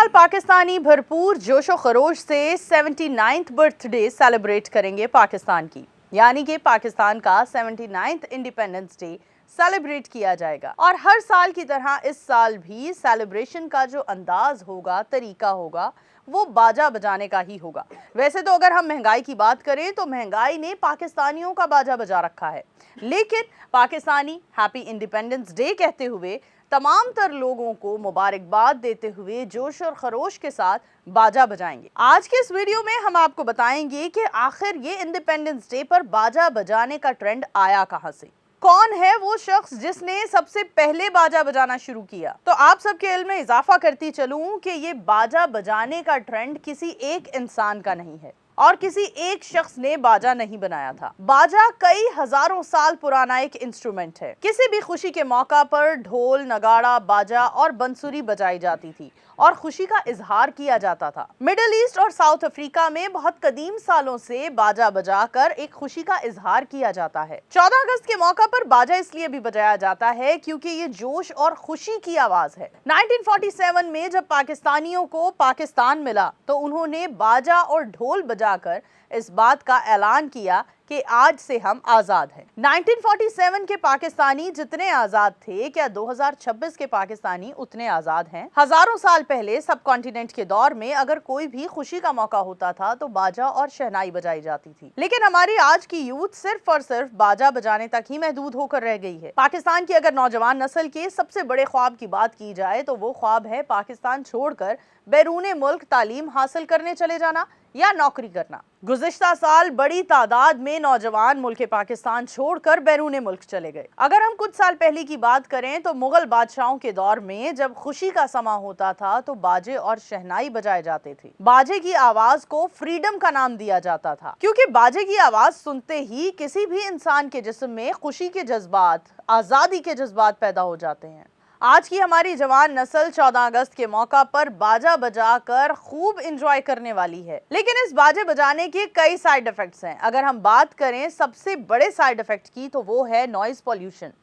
साल पाकिस्तानी भरपूर जोशो खरोश से 79th बर्थडे सेलिब्रेट करेंगे पाकिस्तान की, यानी कि पाकिस्तान का 79th इंडिपेंडेंस डे सेलिब्रेट किया जाएगा। और हर साल की तरह इस साल भी सेलिब्रेशन का जो अंदाज होगा, तरीका होगा, वो बाजा बजाने का ही होगा। वैसे तो अगर हम महंगाई की बात करें तो महंगाई ने पाकिस्तानियों का बाजा बजा रखा है, लेकिन पाकिस्तानी हैप्पी इंडिपेंडेंस डे कहते हुए तमाम तर लोगों को मुबारकबाद देते हुए जोश और खरोश के साथ बाजा बजाएंगे। आज के इस वीडियो में हम आपको बताएंगे कि आखिर ये इंडिपेंडेंस डे पर बाजा बजाने का ट्रेंड आया कहां से, कौन है वो शख्स जिसने सबसे पहले बाजा बजाना शुरू किया। तो आप सबके इल्म में इजाफा करती चलूं कि ये बाजा बजाने का ट्रेंड किसी एक इंसान का नहीं है और किसी एक शख्स ने बाजा नहीं बनाया था। बाजा कई हजारों साल पुराना एक इंस्ट्रूमेंट है। किसी भी खुशी के मौका पर ढोल, नगाड़ा, बाजा और बंसुरी बजाई जाती थी और खुशी का इजहार किया जाता था। मिडिल ईस्ट और साउथ अफ्रीका में बहुत कदीम सालों से बाजा बजाकर एक खुशी का इजहार किया जाता है। 14 अगस्त के मौका पर बाजा इसलिए भी बजाया जाता है क्योंकि ये जोश और खुशी की आवाज है। 1947 में जब पाकिस्तानियों को पाकिस्तान मिला तो उन्होंने बाजा और ढोल बजाकर इस बात का ऐलान किया कि आज से हम आजाद हैं। 1947 के पाकिस्तानी जितने आजाद थे, क्या 2026 के पाकिस्तानी उतने आजाद हैं? हजारों साल पहले सब कॉन्टिनेंट के दौर में अगर कोई भी खुशी का मौका होता था तो बाजा और शहनाई बजाई जाती थी, लेकिन हमारी आज की यूथ सिर्फ और सिर्फ बाजा बजाने तक ही महदूद होकर रह गई है। पाकिस्तान की अगर नौजवान नस्ल के सबसे बड़े ख्वाब की बात की जाए तो वो ख्वाब है पाकिस्तान छोड़कर बैरूने मुल्क तालीम हासिल करने चले जाना या नौकरी करना। गुज़िश्ता साल बड़ी तादाद में नौजवान मुल्क पाकिस्तान छोड़कर बैरूने मुल्क चले गए। अगर हम कुछ साल पहले की बात करें तो मुगल बादशाहों के दौर में जब खुशी का समा होता था तो बाजे और शहनाई बजाए जाते थे। बाजे की आवाज को फ्रीडम का नाम दिया जाता था क्योंकि बाजे की आवाज सुनते ही किसी भी इंसान के जिस्म में खुशी के जज्बात, आजादी के जज्बात पैदा हो जाते हैं। आज की हमारी जवान नस्ल 14 अगस्त के मौका पर बाजा बजाकर खूब एंजॉय करने वाली है, लेकिन इस बाजे बजाने के कई साइड इफेक्ट्स हैं। अगर हम बात करें सबसे बड़े साइड इफेक्ट की तो वो है नॉइज पॉल्यूशन।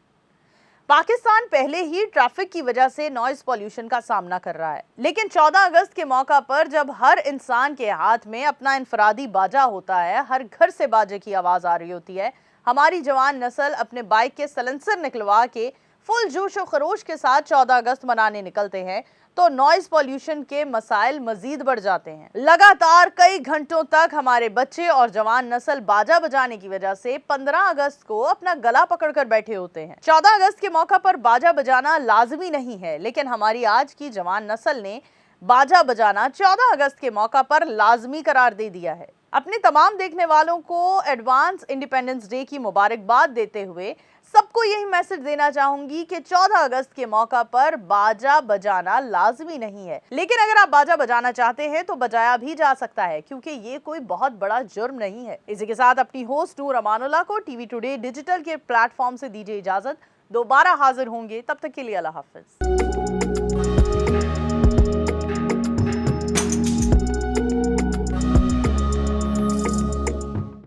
पाकिस्तान पहले ही ट्रैफिक की वजह से नॉइज पॉल्यूशन का सामना कर रहा है, लेकिन 14 अगस्त के मौका पर जब हर इंसान के हाथ में अपना इनफरादी बाजा होता है, हर घर से बाजे की आवाज आ रही होती है, हमारी जवान नस्ल अपने बाइक के सलेंसर निकलवा के फुल जोश और खरोश के साथ 14 अगस्त मनाने निकलते हैं तो नॉइज पॉल्यूशन के मसाइल मजीद बढ़ जाते हैं। लगातार कई घंटों तक हमारे बच्चे और जवान नस्ल बाजा बजाने की वजह से 15 अगस्त को अपना गला पकड़कर बैठे होते हैं। 14 अगस्त के मौका पर बाजा बजाना लाजमी नहीं है, लेकिन हमारी आज की जवान नस्ल ने बाजा बजाना 14 अगस्त के मौका पर लाजमी करार दे दिया है। अपने तमाम देखने वालों को एडवांस इंडिपेंडेंस डे की मुबारकबाद देते हुए सबको यही मैसेज देना चाहूंगी कि 14 अगस्त के मौका पर बाजा बजाना लाजमी नहीं है, लेकिन अगर आप बाजा बजाना चाहते हैं तो बजाया भी जा सकता है क्योंकि ये कोई बहुत बड़ा जुर्म नहीं है। इसी के साथ अपनी होस्ट नूर अमानुल्लाह को टीवी टुडे डिजिटल के प्लेटफॉर्म से दीजिए इजाजत। दोबारा हाजिर होंगे, तब तक के लिए अल्लाह हाफिज।